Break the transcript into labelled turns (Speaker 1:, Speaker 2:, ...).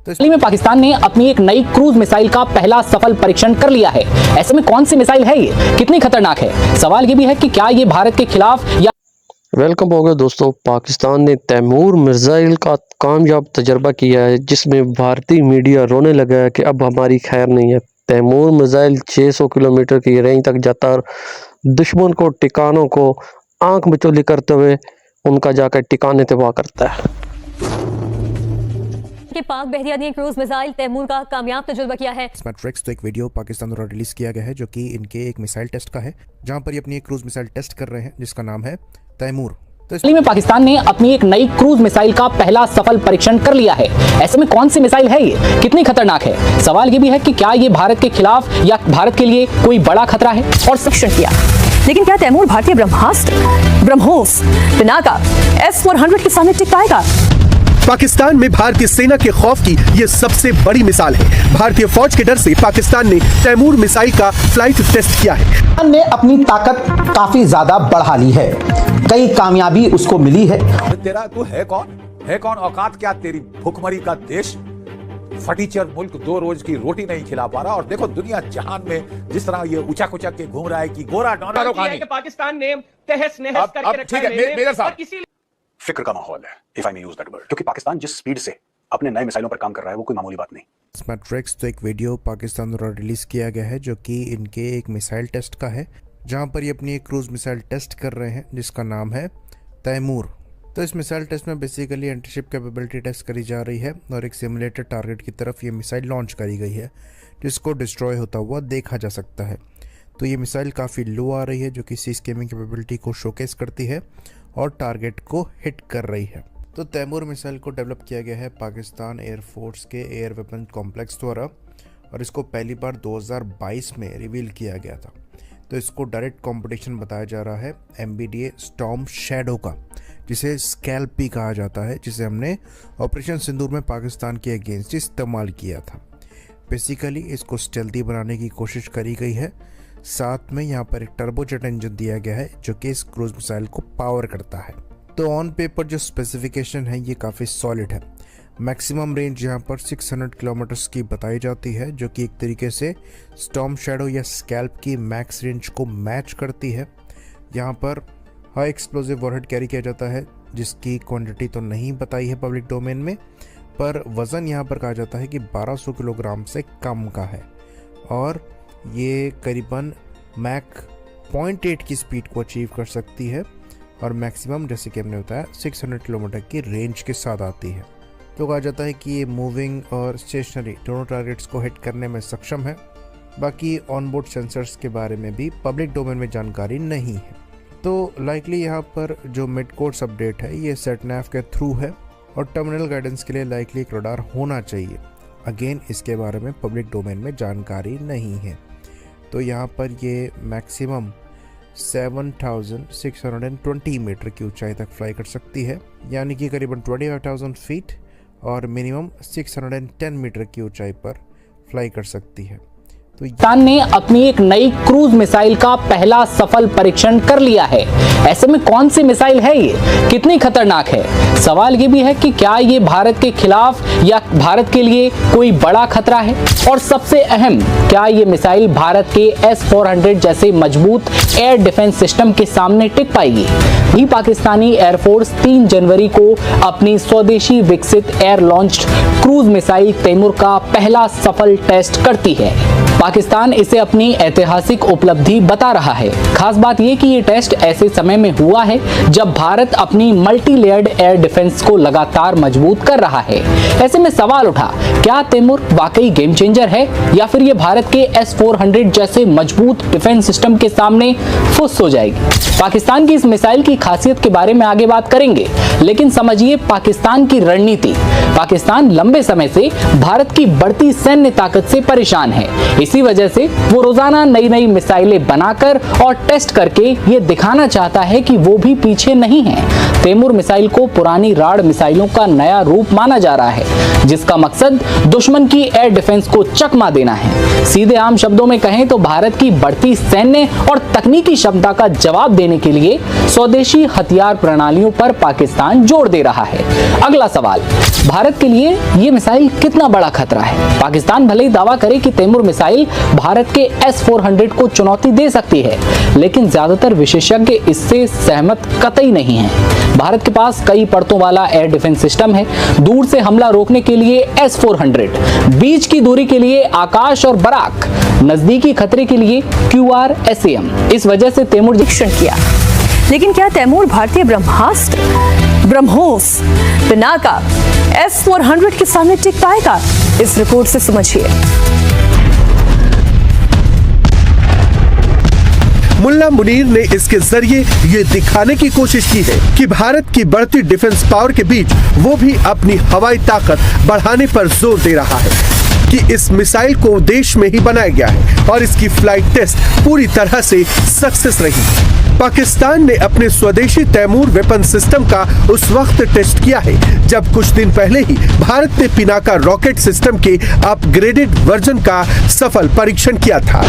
Speaker 1: तो हाल ही में पाकिस्तान ने अपनी एक नई क्रूज मिसाइल का पहला सफल परीक्षण कर लिया है। ऐसे में कौन सी मिसाइल है ये, कितनी खतरनाक है? सवाल ये भी है कि क्या ये भारत के खिलाफ या
Speaker 2: वेलकम हो गया दोस्तों। पाकिस्तान ने तैमूर मिसाइल का कामयाब तजर्बा किया है, जिसमें भारतीय मीडिया रोने लगा है कि अब हमारी खैर नहीं है। तैमूर मिसाइल 600 किलोमीटर की रेंज तक जाता है और दुश्मन को ठिकानों को आंख मिचौली करते हुए उनका जाकर ठिकाने तबाह करता है।
Speaker 3: कि पाक बहरिया ने क्रूज मिसाइल तैमूर का कामयाब तजुर्बा किया है।
Speaker 4: स्मैट्रिक्स तो एक वीडियो पाकिस्तान द्वारा रिलीज किया गया है जो कि इनके एक मिसाइल टेस्ट का है, जहां पर ये अपनी एक क्रूज मिसाइल टेस्ट कर रहे हैं जिसका नाम है तैमूर।
Speaker 1: तो हाल ही में पाकिस्तान ने अपनी एक नई क्रूज मिसाइल का पहला सफल परीक्षण कर लिया है। ऐसे में कौन सी मिसाइल है ये, कितनी खतरनाक है? सवाल ये भी है कि क्या ये भारत के खिलाफ या भारत के लिए कोई बड़ा खतरा है?
Speaker 3: और परीक्षण किया, लेकिन क्या तैमूर भारतीय ब्रह्मास्त्र ब्रह्मोस पिनाका S-400 के सामने टिक पाएगा?
Speaker 5: पाकिस्तान में भारतीय सेना के खौफ की ये सबसे बड़ी मिसाल है। भारतीय फौज के डर से पाकिस्तान ने तैमूर मिसाइल का फ्लाइट टेस्ट किया है।
Speaker 6: पाकिस्तान ने अपनी ताकत काफी ज्यादा बढ़ा ली है, कई कामयाबी उसको मिली है।
Speaker 7: तेरा तू है कौन? है कौन? औकात क्या तेरी? भुखमरी का देश, फटीचर मुल्क, 2 रोज की रोटी नहीं खिला पा रहा। और देखो दुनिया जहान में जिस तरह ये उचक उचक के घूम रहा है कि गोरा डॉलर
Speaker 8: पाकिस्तान ने तहस नहस करके रखा है।
Speaker 7: मेजर साहब,
Speaker 9: फिक्र का माहौल है, if I may use that word, क्योंकि पाकिस्तान जिस स्पीड से अपने नए मिसाइलों पर काम कर रहा है वो कोई मामूली बात नहीं।
Speaker 4: स्मैट्रिक्स तो एक वीडियो पाकिस्तान द्वारा रिलीज किया गया है जो कि इनके एक मिसाइल टेस्ट का है, जहां पर ये अपनी एक क्रूज मिसाइल टेस्ट कर रहे हैं जिसका नाम है तैमूर। तो इस मिसाइल टेस्ट में बेसिकली एंटीशिप कैपेबिलिटी टेस्ट करी जा रही है और एक सिमुलेटेड टारगेट की तरफ ये मिसाइल लॉन्च करी गई है जिसको डिस्ट्रॉय होता हुआ देखा जा सकता है। तो ये मिसाइल काफ़ी लो आ रही है जो कि सी स्कैमिंग कैपेबिलिटी को शोकेस करती है और टारगेट को हिट कर रही है। तो तैमूर मिसाइल को डेवलप किया गया है पाकिस्तान एयरफोर्स के एयर वेपन कॉम्प्लेक्स द्वारा और इसको पहली बार 2022 में रिवील किया गया था। तो इसको डायरेक्ट कंपटीशन बताया जा रहा है MBDA स्टॉर्म शैडो का, जिसे स्कैल्प भी कहा जाता है, जिसे हमने ऑपरेशन सिंदूर में पाकिस्तान के अगेंस्ट इस्तेमाल किया था। बेसिकली इसको स्टेल्दी बनाने की कोशिश करी गई है। साथ में यहाँ पर एक टर्बोजेट इंजन दिया गया है जो कि इस क्रूज मिसाइल को पावर करता है। तो ऑन पेपर जो स्पेसिफिकेशन है ये काफ़ी सॉलिड है। मैक्सिमम रेंज यहाँ पर 600 किलोमीटर्स की बताई जाती है, जो कि एक तरीके से स्टॉर्म शैडो या स्कैल्प की मैक्स रेंज को मैच करती है। यहाँ पर हाई एक्सप्लोजिव वॉरहेड कैरी किया जाता है, जिसकी क्वांटिटी तो नहीं बताई है पब्लिक डोमेन में, पर वज़न यहाँ पर कहा जाता है कि 1200 किलोग्राम से कम का है और ये करीबन मैक 0.8 की स्पीड को अचीव कर सकती है और मैक्सिमम, जैसे कि हमने बताया, 600 किलोमीटर की रेंज के साथ आती है। तो कहा जाता है कि ये मूविंग और स्टेशनरी दोनों टारगेट्स को हिट करने में सक्षम है। बाकी ऑनबोर्ड सेंसर्स के बारे में भी पब्लिक डोमेन में जानकारी नहीं है। तो लाइकली यहाँ पर जो मिड कोर्स अपडेट है ये सेटनैव के थ्रू है और टर्मिनल गाइडेंस के लिए लाइकली एक रडार होना चाहिए। अगेन इसके बारे में पब्लिक डोमेन में जानकारी नहीं है। तो यहाँ पर ये मैक्सिमम 7620 मीटर की ऊंचाई तक फ्लाई कर सकती है, यानी कि करीबन 25,000 फीट, और मिनिमम 610 मीटर की ऊंचाई पर फ्लाई कर सकती है। तो
Speaker 1: पाकिस्तान ने अपनी एक नई क्रूज मिसाइल का पहला सफल परीक्षण कर लिया है। ऐसे में कौन सी मिसाइल है ये, कितनी खतरनाक है? सवाल ये भी है कि क्या ये भारत के खिलाफ या भारत के लिए कोई बड़ा खतरा है? और सबसे अहम, क्या ये मिसाइल भारत के S-400 जैसे मजबूत एयर डिफेंस सिस्टम के सामने टिक पाएगी? भी पाकिस्तानी एयरफोर्स 3 जनवरी को अपनी स्वदेशी विकसित air launched cruise missile Taimur का पहला सफल टेस्ट करती है। पाकिस्तान इसे अपनी ऐतिहासिक उपलब्धि बता रहा है। खास बात यह कि ये टेस्ट ऐसे समय में हुआ है जब भारत अपनी मल्टी लेयर्ड एयर डिफेंस को लगातार मजबूत कर रहा है। ऐसे में सवाल उठा, क्या तैमूर वाकई गेम चेंजर है या फिर ये भारत के S-400 जैसे मजबूत डिफेंस सिस्टम के सामने फुस हो जाएगी? पाकिस्तान की इस मिसाइल की खासियत के बारे में आगे बात करेंगे, लेकिन समझिए पाकिस्तान की रणनीति। पाकिस्तान लंबे समय से भारत की बढ़ती सैन्य ताकत से परेशान है। इसी वजह से वो रोजाना नई नई मिसाइलें बनाकर और टेस्ट करके ये दिखाना चाहता है कि वो भी पीछे नहीं है। तैमूर मिसाइल को पुरानी राड मिसाइलों का नया रूप माना जा रहा है, जिसका मकसद दुश्मन की एयर डिफेंस को चकमा देना है। सीधे आम शब्दों में कहें तो भारत की बढ़ती सैन्य और तकनीकी क्षमता का जवाब देने के लिए स्वदेशी हथियार प्रणालियों पर पाकिस्तान जोर दे रहा है। अगला सवाल, भारत के लिए ये मिसाइल कितना बड़ा खतरा है? पाकिस्तान भले ही दावा करे कि तैमूर मिसाइल भारत के S-400 को चुनौती दे सकती है, लेकिन ज्यादातर विशेषज्ञ इससे सहमत कतई नहीं हैं। भारत के पास कई परतों वाला एयर डिफेंस सिस्टम है। दूर से हमला रोकने के लिए S-400, बीच की दूरी के लिए आकाश और बराक, नजदीकी खतरे के लिए QRSAM। इस वजह से तैमूर
Speaker 3: परीक्षण किया। लेकिन क्या तैमूर भारतीय ब्रह्मास्त्र, ब्रह्मोस, पिनाका, S-400 के सामने टिक पाएगा? इस रिपोर्ट से समझिए।
Speaker 5: मुल्ला मुनीर ने इसके जरिए ये दिखाने की कोशिश की है कि भारत की बढ़ती डिफेंस पावर के बीच वो भी अपनी हवाई ताकत बढ़ाने पर जोर दे रहा है कि इस मिसाइल को देश में ही बनाया गया है और इसकी फ्लाइट टेस्ट पूरी तरह से सक्सेस रही। पाकिस्तान ने अपने स्वदेशी तैमूर वेपन सिस्टम का उस वक्त टेस्ट किया है जब कुछ दिन पहले ही भारत ने पिनाका रॉकेट सिस्टम के अपग्रेडेड वर्जन का सफल परीक्षण किया था।